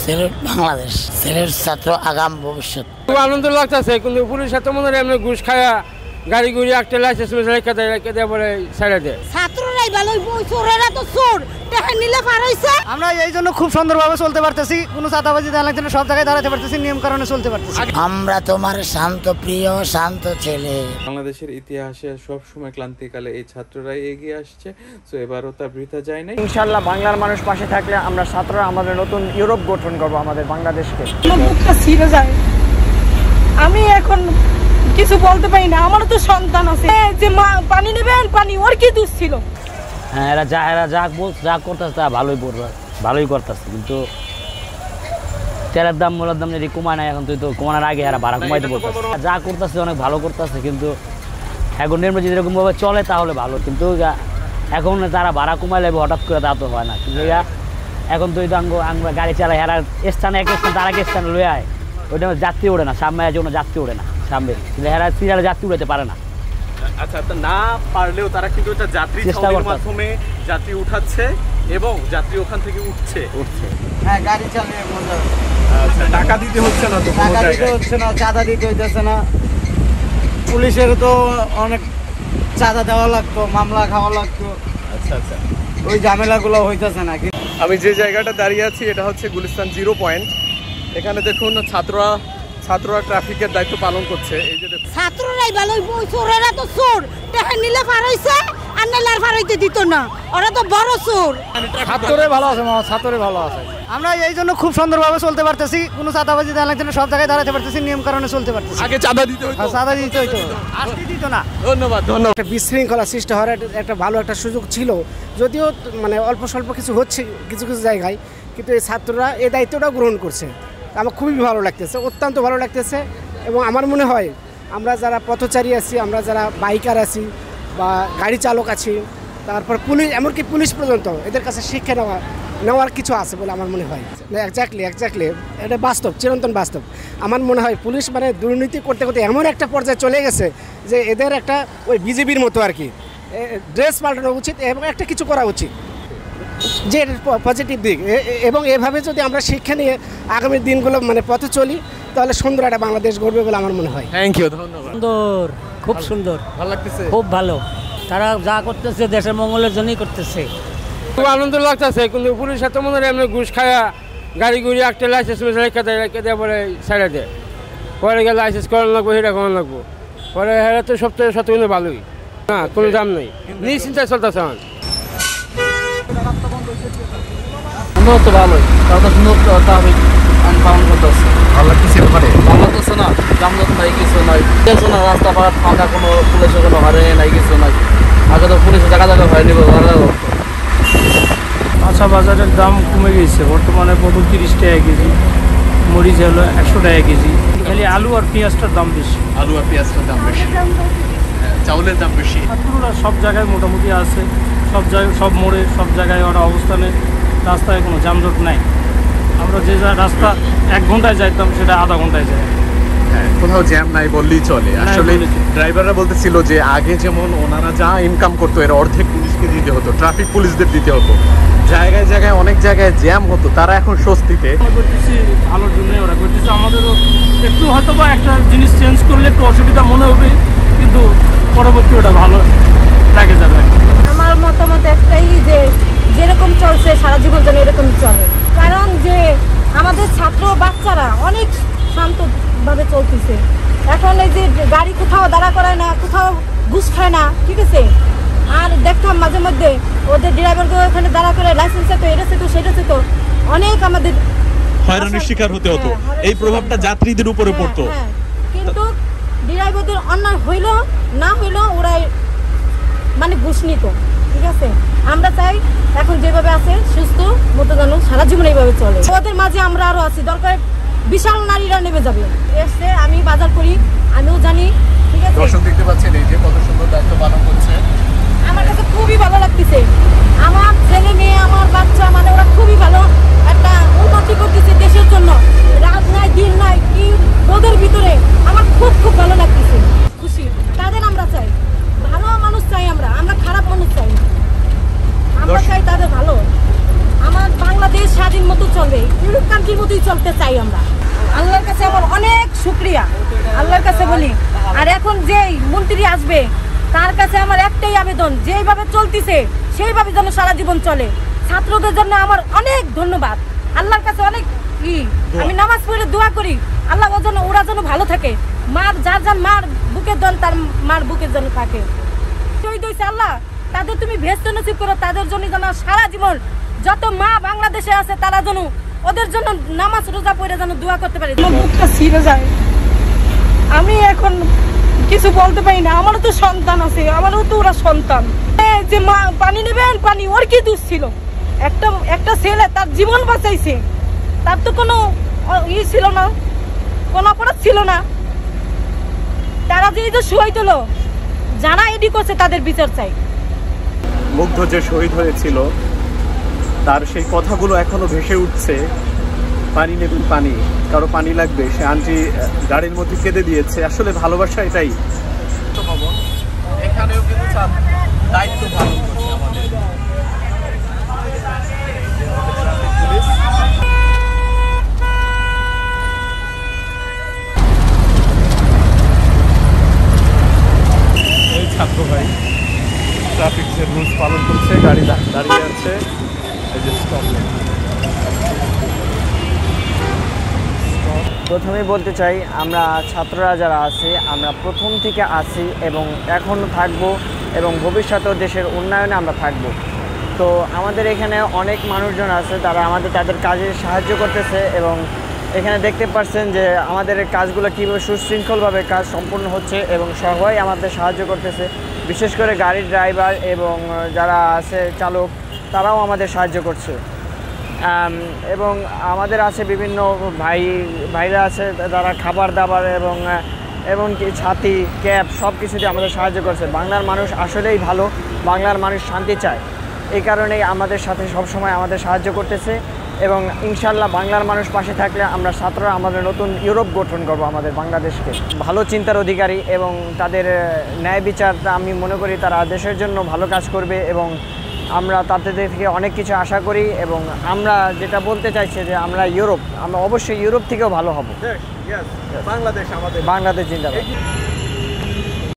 সিলেট বাংলাদেশ, সিলেট ছাত্র আগাম ভবিষ্যৎ। খুব আনন্দ লাগতেছে, কিন্তু পুলিশ এত মনে হয় এমনি ঘুষ খায়া গাড়ি গুড়ি একটা লাইসেন্স রেখে দেয় বলে ছেড়ে দেয়। ছাত্ররাই ভালো, চোরেরা তো চোর, টাকা নিলে পার হইছে। আমরা এই জন্য খুব সুন্দরভাবে চলতে পারতেছি, কোনো চাঁদাবাজি দেওয়া লাগছে না, সব জায়গায় দাঁড়াতে পারতেছি, নিয়ম কারণে চলতে পারতেছি। আমরা তোমার শান্ত প্রিয় শান্ত ছেলে। বাংলাদেশের ইতিহাসে সব সময় ক্লান্তিকালে এই ছাত্ররাই এগিয়ে আসছে, তো এবারও তা বৃথা যায় না। ইনশাআল্লাহ বাংলার মানুষ পাশে থাকলে আমরা ছাত্ররা আমাদের নতুন ইউরোপ গঠন করবো, আমাদের বাংলাদেশকে। আমার বুকটা ছিঁড়ে যায়, আমি এখন কিছু বলতে পারি না। আমারও তো সন্তান আছে, যে মা পানি নেবেন, পানি ওর কি দোষ ছিল? হ্যাঁ, এরা যা করতেছে তা ভালোই করতেছে, কিন্তু তেলের দাম মোলার দাম যদি কমায় না, এখন তো কমানোর আগে এরা ভাড়া কমাইতে বলতেছে। যা করতেছে অনেক ভালো করতেছে, কিন্তু এখন নির্মল যদি এরকমভাবে চলে তাহলে ভালো, কিন্তু এখন তারা ভাড়া কমাইলে হঠাৎ করে তা তো হয় না। কিন্তু এখন তো আমরা গাড়ি চালাই, এরা স্থানে এক স্থান তার আগে স্থানে লয়ে আয়, ওইটা যাত্রী ওঠে না, সামনে জন্য যাত্রী ওঠে না সামনে, কিন্তু এরা সিরিয়ালে যাত্রী উঠাতে পারে না। আচ্ছা, না পারলেও তারা কিন্তু এটা যাত্রী ছাউনির মাধ্যমে যাত্রী উঠাচ্ছে এবং যাত্রী ওখান থেকে উঠছে। হ্যাঁ, গাড়ি চালিয়ে মজা। আচ্ছা, টাকা দিতে হচ্ছে না তো, টাকা দিতে হচ্ছে না, চাঁদা দিতে হইতেছে না। পুলিশের তো অনেক চাঁদা দেওয়া লাগতো, মামলা খাওয়া লাগতো। আচ্ছা, ওই ঝামেলাগুলো হইতেছে না। আমি যে জায়গাটা দাঁড়িয়ে আছি এটা হচ্ছে গুলিস্তান 0 পয়েন্ট। এখানে দেখুন ছাত্ররা ট্রাফিকের দায়িত্ব পালন করছে। এই যে ছাত্ররাই ভালো, চোরেরা তো চোর, টাকা নিলে পার হইছে, আর নাইলে আর পার হইতে দিত না, ওরা তো বড় চোর। ছাত্ররাই ভালো আছে, ছাত্ররাই ভালো আছে। আমরা এই জন্য খুব সুন্দরভাবে চলতে পারতেছি, কোনো চাঁদাবাজি দেওয়া লাগছে না, সব জায়গায় দাঁড়াতে পারতেছি, নিয়ম কারণে চলতে পারতেছি। আগে চাঁদা দিতে হতো, চাঁদা দিতে হইতো, আজকে দিত না। ধন্যবাদ। একটা বিশৃঙ্খলা সৃষ্টি হওয়ার একটা ভালো একটা সুযোগ ছিল, যদিও মানে অল্প স্বল্প কিছু হচ্ছে কিছু জায়গায়, কিন্তু এই ছাত্ররা এই দায়িত্বটা গ্রহণ করছে। আমার খুবই ভালো লাগতেছে, অত্যন্ত ভালো লাগতেছে। এবং আমার মনে হয় আমরা যারা পথচারী আছি, আমরা যারা বাইকার আছি বা গাড়ি চালক আছি, তারপর পুলিশ, এমনকি পুলিশ পর্যন্ত, এদের কাছে শিক্ষা নেওয়ার কিছু আছে বলে আমার মনে হয়। এক্স্যাক্টলি এটা বাস্তব, চিরন্তন বাস্তব। আমার মনে হয় পুলিশ মানে দুর্নীতি করতে করতে এমন একটা পর্যায়ে চলে গেছে যে এদের একটা ওই বিজেপির মতো আর কি ড্রেস পাল্টানো উচিত এবং একটা কিছু করা উচিত, যে পজিটিভ দিক। এবং এভাবে যদি আমরা শিক্ষা নিয়ে আগামী দিনগুলো মানে পথে চলি, তাহলে সুন্দর একটা বাংলাদেশ গড়বে বলে আমার মনে হয়। থ্যাংক ইউ, ধন্যবাদ। সুন্দর, খুব সুন্দর, ভালো লাগতেছে, খুব ভালো। তারা যা করতেছে দেশের মঙ্গলের জন্যই করতেছে। খুব আনন্দ লাগতেছে, কিন্তু পুলিশ এত মনে হয় এমনি ঘুষ খায়া গাড়ি গুড়ি একটা লাইসেন্স রেখে দেয় বলে ছেড়ে দেয়। পরে গেলে লাইসেন্স করানো লাগবো, সেটা করানো লাগবো, পরে হেরা তো সপ্তাহে কিন্তু ভালোই না, কোনো দাম নেই, নিশ্চিন্তায় চলতেছে। আমার তো ভালোই, তারা সুন্দর পালন করতেছে, ভালো লাগতেছে। ব্যাপারে ভালো লাগতেছে না, জামজট নাই, কিছু নাই, কিছু না, রাস্তাঘাট ফাঁকা, কোনো পুলিশের কোনো হারে নাই, কিছু নাই। আগে তো পুলিশের জায়গা হয়নি। কাঁচা বাজারের দাম কমে গেছে, বর্তমানে পটল 30 টাকা কেজি, মরিচ হলো 100 টাকা কেজি। খালি আলু আর পেঁয়াজটার দাম বেশি। আলু আর পেঁয়াজটার দাম বেশি, চাউলের দাম বেশি। ছাত্ররা সব জায়গায় মোটামুটি আছে, সব জায়গায়, সব মোড়ে, সব জায়গায় ওরা অবস্থানে, রাস্তায় কোনো যানজট নাই। আমরা যে রাস্তা 1 ঘন্টায় যাইতাম সেটা আধা ঘন্টায় যাই। হ্যাঁ, কোথাও জ্যাম নাই বললেই চলে। আসলে ড্রাইভাররা বলতেছিল যে আগে যেমন ওনারা যা ইনকাম করতো এর অর্ধেক পুলিশকে দিতে হতো, ট্রাফিক পুলিশদের দিতে হতো, জায়গায় জায়গায় অনেক জায়গায় জ্যাম হতো, তারা এখন স্বস্তিতে। আমরা করতেছি ভালোর জন্যই ওরা করতেছে। আমাদেরও একটু হয়তো বা একটা জিনিস চেঞ্জ করলে একটু অসুবিধা মনে হবে, কিন্তু পরবর্তী ওটা ভালো লাগে যাবে। আমার মতামত একটাই, যে যেরকম চলছে সারা জীবন যেন এরকম চলে, কারণ যে আমাদের ছাত্র বাচ্চারা অনেক শান্তভাবে চলতেছে। এখন এই যে গাড়ি কোথাও দাঁড়া করায় না, কোথাও ঘুষ খায় না, ঠিক আছে। আর দেখতাম মাঝে মধ্যে ওদের ড্রাইভারকে ওখানে দাঁড়া করে লাইসেন্স তো এটা তো সেটা তো অনেক আমাদের হয়রানির শিকার হতে হতো। এই প্রভাবটা যাত্রীদের উপরে পড়তো। কিন্তু ড্রাইভারদের অন্যায় হইলো না হইলো ওরা মানে ঘুষ নিত, ঠিক আছে। আমরা চাই এখন যেভাবে আছে সুস্থ মতো যেন সারা জীবন এইভাবে চলে। ওদের মাঝে আমরা আরো আছি, দরকার বিশাল নারীরা নেমে যাবে। এসে আমি বাজার করি, আমিও জানি, ঠিক আছে। দর্শক দেখতে পাচ্ছেন এই যে কত সুন্দর দায়িত্ব পালন করছে, আমার কাছে খুবই ভালো লাগতেছে। আমার ছেলে মেয়ে, আমার বাচ্চা, মানে ওরা খুবই ভালো একটা উন্নতি করতেছে দেশের জন্য। রাত নাই দিন নাই, কি ওদের ভিতরে আমার খুব খুব ভালো লাগতেছে, খুশি। তাদের আমরা চাই, ভালো মানুষ চাই, আমরা খারাপ মানুষ চাই না, আমরা চাই তাদের ভালো। আমার বাংলাদেশ স্বাধীন মতো চলবে, ইউরোপ কান্ট্রির মতো মতোই চলতে চাই আমরা। আল্লাহর কাছে আমার অনেক শুকরিয়া, আল্লাহর কাছে বলি। আর এখন যেই মন্ত্রী আসবে তার কাছে আমার একটাই আবেদন, যেইভাবে চলতেছে সেইভাবে যেন সারা জীবন চলে। ছাত্রদের জন্য আমার অনেক ধন্যবাদ, আল্লাহর কাছে অনেক আমি নামাজ পড়ে দোয়া করি আল্লাহ ওরা যেন ভালো থাকে, মার যার যার মার বুকের জন তার মার বুকের জন্য থাকে। শহীদ হয়েছে আল্লাহ, তাদের তুমি ভেস্ত নসিব করো, তাদের জন্য যেন সারা জীবন যত মা বাংলাদেশে আছে তারা যেন ওদের জন্য নামাজ রোজা পড়ে যেন দোয়া করতে পারে। বুকটা ছিঁড়ে যায়, আমি এখন কিছু বলতে পারি না। আমারও তো সন্তান আছে, আমারও তো ওরা সন্তান। যে মা পানি নেবেন, পানি ওর কি দোষ ছিল? একটা ছেলে তার জীবন বাঁচাইছে, তার তো কোনো ছিল না, কোনো অপরাধ ছিল না। তারা যে এই যে শহীদ হলো, যারা এডি করছে তাদের বিচার চাই। মুগ্ধ যে শহীদ হয়েছিল তার সেই কথাগুলো এখনো ভেসে উঠছে। পানি নেবেন, পানি, কারো পানি লাগবে, সে আন্টি গাড়ির মধ্যে কেঁদে দিয়েছে। আসলে ভালোবাসা এটাই। এখানেও কিন্তু দায়িত্ব পালন করছে আমাদের ছাত্র ভাই। ট্রাফিকের রুলস পালন করছে, গাড়ি দাঁড়িয়ে আছে, এই যে স্টপ। প্রথমেই বলতে চাই, আমরা ছাত্ররা যারা আছি আমরা প্রথম থেকে আছি এবং এখনও থাকব এবং ভবিষ্যতেও দেশের উন্নয়নে আমরা থাকব। তো আমাদের এখানে অনেক মানুষজন আছে তারা তাদের কাজে সাহায্য করতেছে এবং এখানে দেখতে পাচ্ছেন যে আমাদের কাজগুলো কীভাবে সুশৃঙ্খলভাবে কাজ সম্পূর্ণ হচ্ছে এবং সবাই আমাদের সাহায্য করতেছে। বিশেষ করে গাড়ির ড্রাইভার এবং যারা আছে চালক, তারাও আমাদের সাহায্য করছে। এবং আমাদের আছে বিভিন্ন ভাইরা আছে তারা খাবার দাবার এবং এমনকি ছাতি, ক্যাব সব কিছুতে আমাদের সাহায্য করছে। বাংলার মানুষ আসলেই ভালো, বাংলার মানুষ শান্তি চায়, এই কারণেই আমাদের সাথে সবসময় আমাদের সাহায্য করতেছে। এবং ইনশাল্লাহ বাংলার মানুষ পাশে থাকলে আমরা ছাত্ররা আমাদের নতুন ইউরোপ গঠন করব আমাদের বাংলাদেশকে। ভালো চিন্তার অধিকারী এবং তাদের ন্যায় বিচারটা আমি মনে করি তারা দেশের জন্য ভালো কাজ করবে এবং আমরা তাদের থেকে অনেক কিছু আশা করি। এবং আমরা যেটা বলতে চাইছি যে আমরা অবশ্যই ইউরোপ থেকেও ভালো হব। বাংলাদেশ আমাদের, বাংলাদেশ জিন্দাবাদ।